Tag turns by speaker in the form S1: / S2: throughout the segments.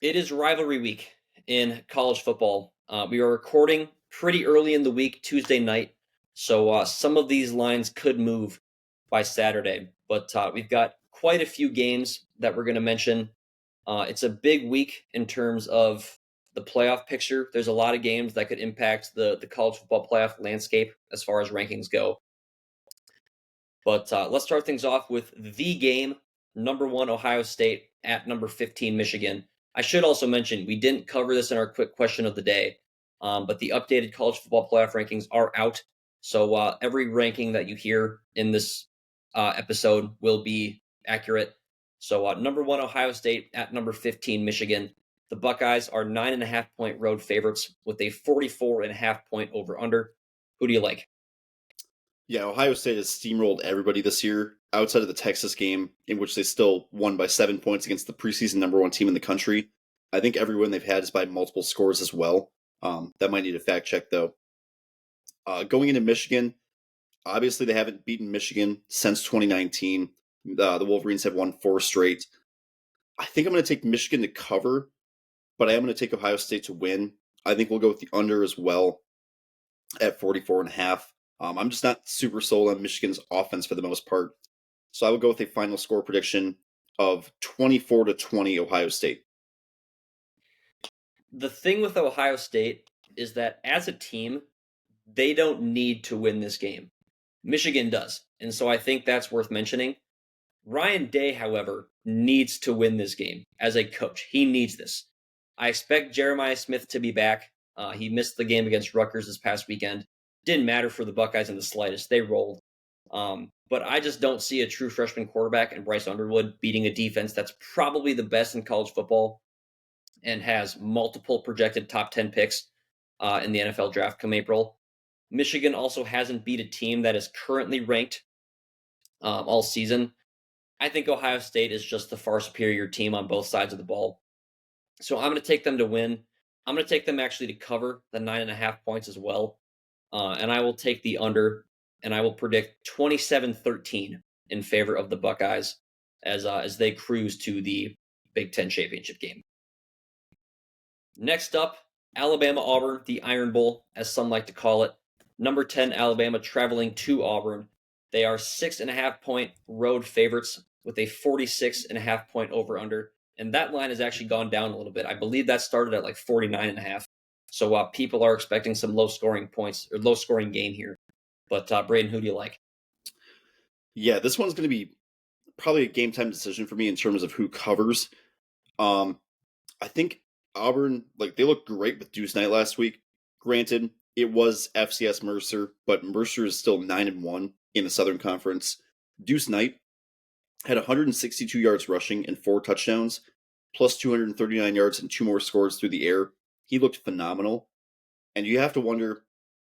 S1: It is rivalry week in college football. We are recording pretty early in the week, Tuesday night, so some of these lines could move by Saturday. But we've got quite a few games that we're going to mention. It's a big week in terms of the playoff picture. There's a lot of games that could impact the college football playoff landscape as far as rankings go. But let's start things off with the game, number 1 Ohio State at number 15 Michigan. I should also mention we didn't cover this in our quick question of the day, but the updated college football playoff rankings are out. So every ranking that you hear in this episode will be accurate. So number 1 Ohio State at number 15 Michigan. The Buckeyes are 9.5-point road favorites with a 44.5-point over under. Who do you like?
S2: Yeah, Ohio State has steamrolled everybody this year, outside of the Texas game, in which they still won by 7 points against the preseason number 1 team in the country. I think every win they've had is by multiple scores as well. That might need a fact check, though. Going into Michigan, obviously they haven't beaten Michigan since 2019. The Wolverines have won 4 straight. I think I'm going to take Michigan to cover, but I am going to take Ohio State to win. I think we'll go with the under as well at 44.5. I'm just not super sold on Michigan's offense for the most part. So I would go with a final score prediction of 24-20 Ohio State.
S1: The thing with Ohio State is that as a team, they don't need to win this game. Michigan does. And so I think that's worth mentioning. Ryan Day, however, needs to win this game as a coach. He needs this. I expect Jeremiah Smith to be back. He missed the game against Rutgers this past weekend. Didn't matter for the Buckeyes in the slightest. They rolled. But I just don't see a true freshman quarterback in Bryce Underwood beating a defense that's probably the best in college football and has multiple projected top 10 picks in the NFL draft come April. Michigan also hasn't beat a team that is currently ranked all season. I think Ohio State is just the far superior team on both sides of the ball. So I'm going to take them to win. I'm going to take them actually to cover the 9.5 points as well. And I will take the under, and I will predict 27-13 in favor of the Buckeyes as they cruise to the Big Ten championship game. Next up, Alabama-Auburn, the Iron Bowl, as some like to call it. Number 10, Alabama traveling to Auburn. They are 6.5-point road favorites with a 46.5-point over-under. And that line has actually gone down a little bit. I believe that started at like 49.5. So people are expecting some low-scoring points or low-scoring game here. But Braden, who do you like?
S2: Yeah, this one's going to be probably a game-time decision for me in terms of who covers. I think Auburn, they looked great with Deuce Knight last week. Granted, it was FCS Mercer, but Mercer is still 9-1 in the Southern Conference. Deuce Knight had 162 yards rushing and 4 touchdowns, plus 239 yards and 2 more scores through the air. He looked phenomenal. And you have to wonder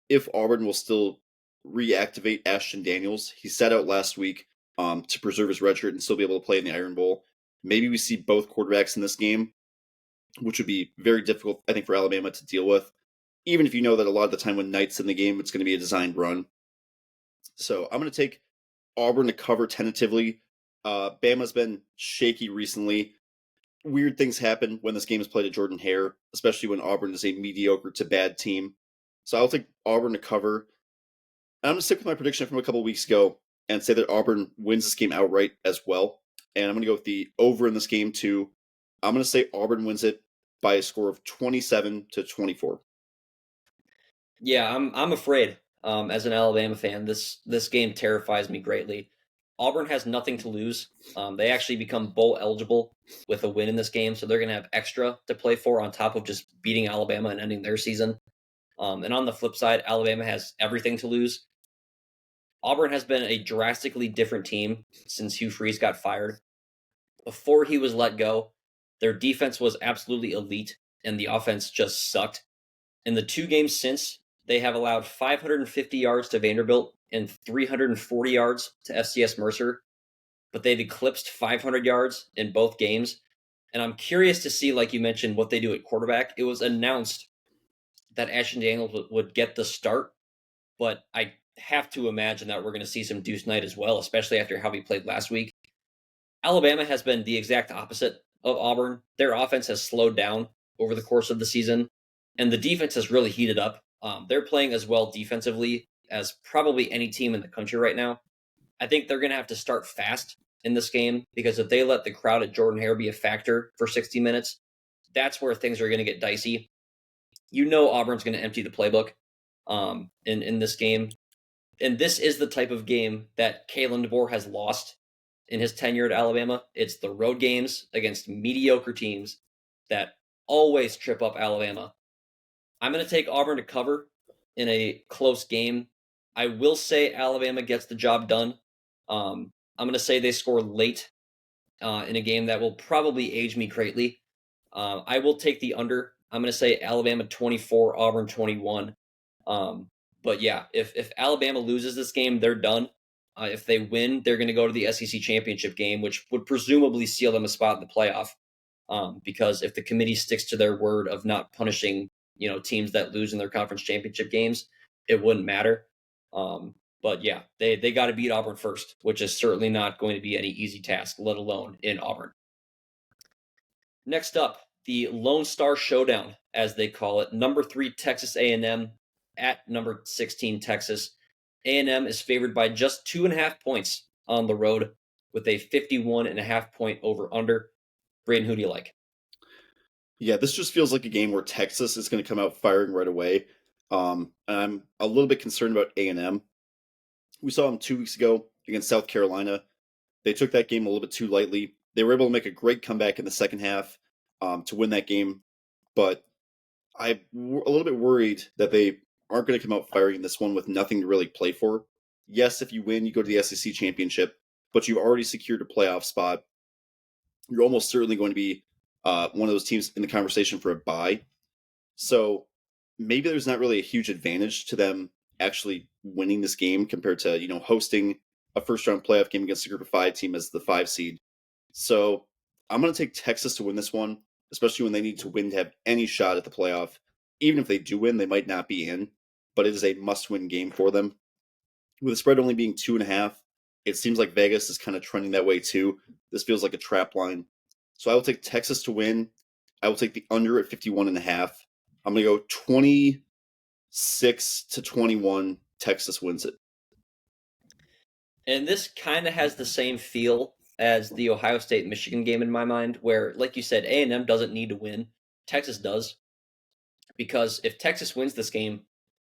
S2: if Auburn will still reactivate Ashton Daniels. He sat out last week to preserve his red shirt and still be able to play in the Iron Bowl. Maybe we see both quarterbacks in this game, which would be very difficult, I think, for Alabama to deal with. Even if you know that a lot of the time when Knight's in the game, it's going to be a designed run. So I'm going to take Auburn to cover tentatively. Bama's been shaky recently. Weird things happen when this game is played at Jordan-Hare, especially when Auburn is a mediocre to bad team. So I'll take Auburn to cover. And I'm going to stick with my prediction from a couple weeks ago and say that Auburn wins this game outright as well. And I'm going to go with the over in this game too. I'm going to say Auburn wins it by a score of 27-24.
S1: Yeah, I'm afraid. As an Alabama fan, this game terrifies me greatly. Auburn has nothing to lose. They actually become bowl eligible with a win in this game, so they're going to have extra to play for on top of just beating Alabama and ending their season. And on the flip side, Alabama has everything to lose. Auburn has been a drastically different team since Hugh Freeze got fired. Before he was let go, their defense was absolutely elite, and the offense just sucked. In the 2 games since, they have allowed 550 yards to Vanderbilt and 340 yards to FCS Mercer, but they've eclipsed 500 yards in both games. And I'm curious to see, like you mentioned, what they do at quarterback. It was announced that Ashton Daniels would get the start, but I have to imagine that we're going to see some Deuce Knight as well, especially after how he played last week. Alabama has been the exact opposite of Auburn. Their offense has slowed down over the course of the season, and the defense has really heated up. They're playing as well defensively as probably any team in the country right now. I think they're going to have to start fast in this game because if they let the crowd at Jordan Hare be a factor for 60 minutes, that's where things are going to get dicey. You know Auburn's going to empty the playbook in this game. And this is the type of game that Kalen DeBoer has lost in his tenure at Alabama. It's the road games against mediocre teams that always trip up Alabama. I'm going to take Auburn to cover in a close game. I will say Alabama gets the job done. I'm going to say they score late in a game that will probably age me greatly. I will take the under. I'm going to say Alabama 24, Auburn 21. But yeah, if Alabama loses this game, they're done. If they win, they're going to go to the SEC championship game, which would presumably seal them a spot in the playoff. Because if the committee sticks to their word of not punishing, teams that lose in their conference championship games, it wouldn't matter. But yeah, they got to beat Auburn first, which is certainly not going to be any easy task, let alone in Auburn. Next up, the Lone Star Showdown, as they call it. Number 3 Texas A&M at number 16 Texas. A&M is favored by just 2.5 points on the road with a 51.5 point over under. Braden, who do you like?
S2: Yeah, this just feels like a game where Texas is going to come out firing right away. And I'm a little bit concerned about A&M. We saw them 2 weeks ago against South Carolina. They took that game a little bit too lightly. They were able to make a great comeback in the second half to win that game, but I'm a little bit worried that they aren't going to come out firing this one with nothing to really play for. Yes, if you win, you go to the SEC championship, but you've already secured a playoff spot. You're almost certainly going to be one of those teams in the conversation for a bye. So maybe there's not really a huge advantage to them actually winning this game compared to, hosting a first round playoff game against a group of 5 team as the 5 seed. So I'm going to take Texas to win this one, especially when they need to win to have any shot at the playoff. Even if they do win, they might not be in, but it is a must win game for them. With the spread only being 2.5, it seems like Vegas is kind of trending that way too. This feels like a trap line. So I will take Texas to win. I will take the under at 51.5. I'm going to go 26-21. Texas wins it.
S1: And this kind of has the same feel as the Ohio State-Michigan game in my mind, where, like you said, A&M doesn't need to win. Texas does. Because if Texas wins this game,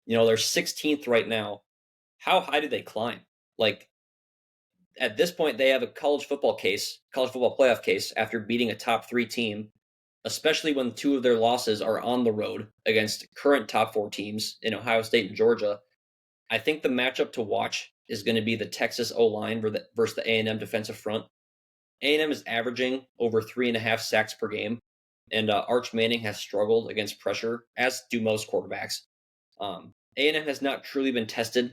S1: they're 16th right now. How high do they climb? Like, at this point, they have a college football playoff case after beating a top 3 team, especially when 2 of their losses are on the road against current top 4 teams in Ohio State and Georgia. I think the matchup to watch is going to be the Texas O-line versus the A&M defensive front. A&M is averaging over 3.5 sacks per game, and Arch Manning has struggled against pressure, as do most quarterbacks. A&M has not truly been tested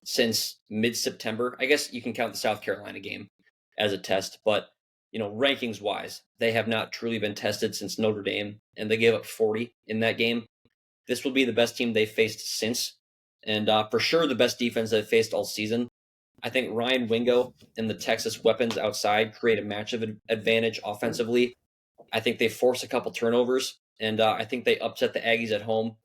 S1: since mid-September. I guess you can count the South Carolina game as a test, but rankings-wise, they have not truly been tested since Notre Dame, and they gave up 40 in that game. This will be the best team they've faced since, and for sure the best defense they've faced all season. I think Ryan Wingo and the Texas weapons outside create a matchup advantage offensively. I think they force a couple turnovers, and I think they upset the Aggies at home.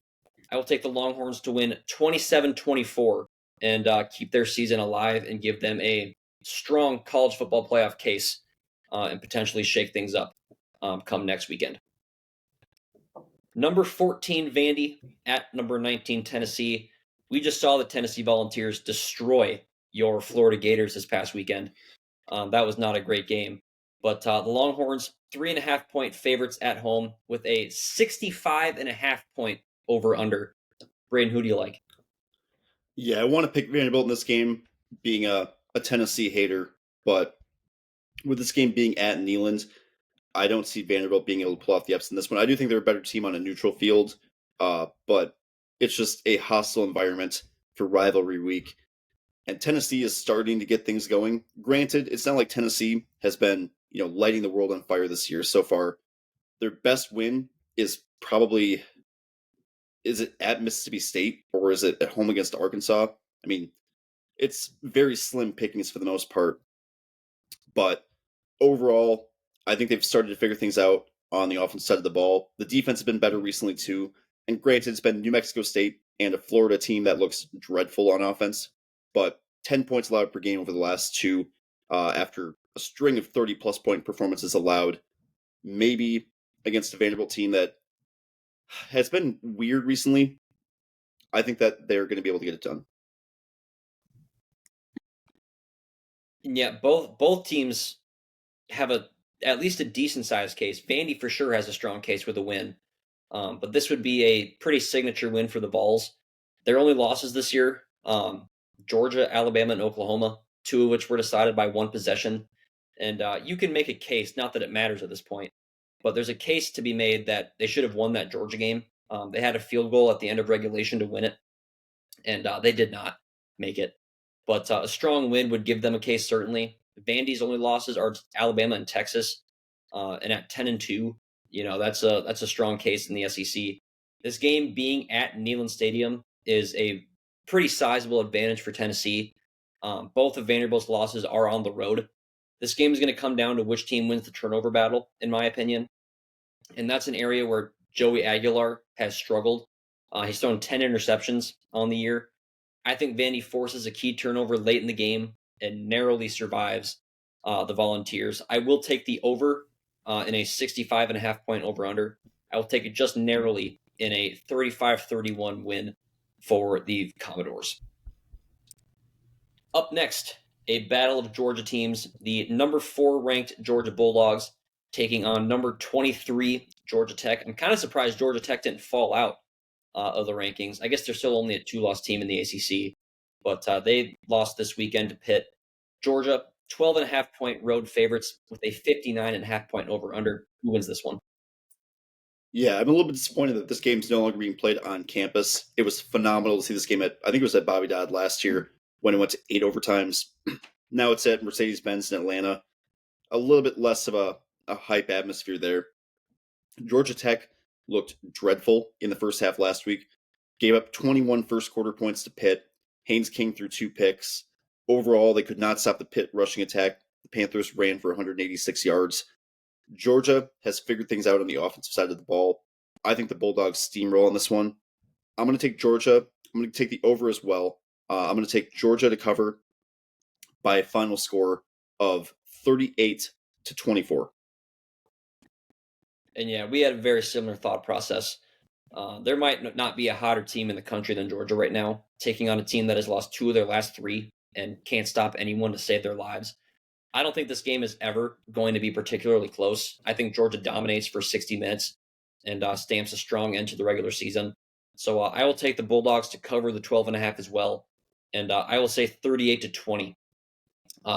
S1: I will take the Longhorns to win 27-24 and keep their season alive and give them a strong college football playoff case and potentially shake things up come next weekend. Number 14, Vandy at number 19, Tennessee. We just saw the Tennessee Volunteers destroy your Florida Gators this past weekend. That was not a great game. But the Longhorns, 3.5 point favorites at home with a 65.5 point over-under. Braden, who do you like?
S2: Yeah, I want to pick Vanderbilt in this game, being a Tennessee hater, but with this game being at Neyland, I don't see Vanderbilt being able to pull off the upset in this one. I do think they're a better team on a neutral field, but it's just a hostile environment for rivalry week. And Tennessee is starting to get things going. Granted, it's not like Tennessee has been, lighting the world on fire this year so far. Their best win is probably, is it at Mississippi State or is it at home against Arkansas? I mean, it's very slim pickings for the most part. But overall, I think they've started to figure things out on the offense side of the ball. The defense has been better recently too. And granted, it's been New Mexico State and a Florida team that looks dreadful on offense, but 10 points allowed per game over the last two after a string of 30-plus point performances allowed. Maybe against a Vanderbilt team that has been weird recently. I think that they're going to be able to get it done.
S1: Yeah, both teams have at least a decent sized case. Vandy for sure has a strong case with a win, but this would be a pretty signature win for the Vols. Their only losses this year: Georgia, Alabama, and Oklahoma, two of which were decided by one possession. And you can make a case, not that it matters at this point, but there's a case to be made that they should have won that Georgia game. They had a field goal at the end of regulation to win it, and they did not make it. But a strong win would give them a case, certainly. Vandy's only losses are Alabama and Texas, and at 10-2, that's a strong case in the SEC. This game being at Neyland Stadium is a pretty sizable advantage for Tennessee. Both of Vanderbilt's losses are on the road. This game is going to come down to which team wins the turnover battle, in my opinion, and that's an area where Joey Aguilar has struggled. He's thrown 10 interceptions on the year. I think Vandy forces a key turnover late in the game and narrowly survives the Volunteers. I will take the over in a 65.5 point over-under. I will take it just narrowly in a 35-31 win for the Commodores. Up next, a battle of Georgia teams. The number 4 ranked Georgia Bulldogs taking on number 23 Georgia Tech. I'm kind of surprised Georgia Tech didn't fall out of the rankings. I guess they're still only a 2-loss team in the ACC, but they lost this weekend to Pitt. Georgia, 12.5 point road favorites with a 59.5 point over-under. Who wins this one?
S2: Yeah, I'm a little bit disappointed that this game's no longer being played on campus. It was phenomenal to see this game I think it was at Bobby Dodd last year when it went to 8 overtimes. Now it's at Mercedes-Benz in Atlanta. A little bit less of a hype atmosphere there. Georgia Tech looked dreadful in the first half last week. Gave up 21 first quarter points to Pitt. Haynes King threw 2 picks. Overall, they could not stop the Pitt rushing attack. The Panthers ran for 186 yards. Georgia has figured things out on the offensive side of the ball. I think the Bulldogs steamroll on this one. I'm going to take Georgia. I'm going to take the over as well. I'm going to take Georgia to cover by a final score of 38-24.
S1: And yeah, we had a very similar thought process. There might not be a hotter team in the country than Georgia right now, taking on a team that has lost 2 of their last 3 and can't stop anyone to save their lives. I don't think this game is ever going to be particularly close. I think Georgia dominates for 60 minutes and stamps a strong end to the regular season. So I will take the Bulldogs to cover the 12.5 as well. And I will say 38-20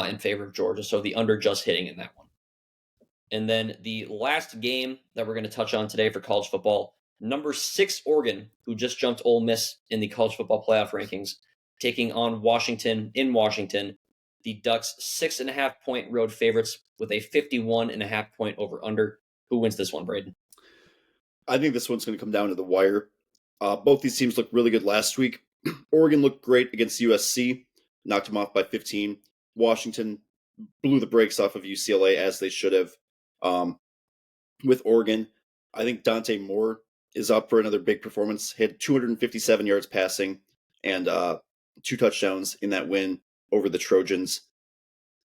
S1: in favor of Georgia. So the under just hitting in that one. And then the last game that we're going to touch on today for college football, number 6 Oregon, who just jumped Ole Miss in the college football playoff rankings, taking on Washington in Washington. The Ducks 6.5 point road favorites with a 51.5 point over under. Who wins this one, Braden?
S2: I think this one's going to come down to the wire. Both these teams looked really good last week. Oregon looked great against USC, knocked them off by 15. Washington blew the brakes off of UCLA as they should have. With Oregon, I think Dante Moore is up for another big performance. He had 257 yards passing and 2 touchdowns in that win over the Trojans.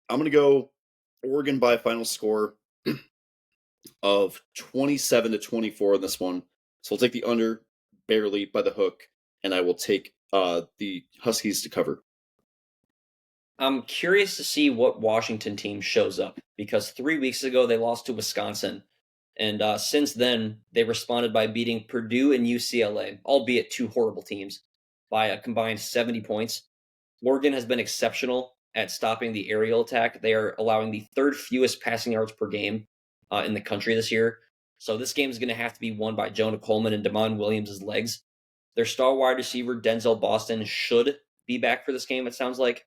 S2: I'm going to go Oregon by a final score of 27-24 in this one. So I'll take the under barely by the hook, and I will take the Huskies to cover.
S1: I'm curious to see what Washington team shows up because 3 weeks ago they lost to Wisconsin. And since then, they responded by beating Purdue and UCLA, albeit 2 horrible teams, by a combined 70 points. Oregon has been exceptional at stopping the aerial attack. They are allowing the 3rd fewest passing yards per game in the country this year. So this game is going to have to be won by Jonah Coleman and Damon Williams' legs. Their star wide receiver, Denzel Boston, should be back for this game, it sounds like.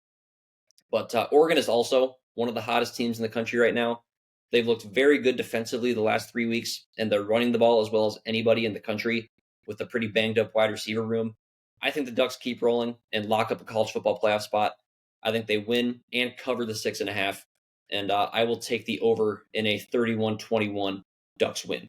S1: But Oregon is also one of the hottest teams in the country right now. They've looked very good defensively the last 3 weeks, and they're running the ball as well as anybody in the country with a pretty banged-up wide receiver room. I think the Ducks keep rolling and lock up a college football playoff spot. I think they win and cover the 6.5, and I will take the over in a 31-21 Ducks win.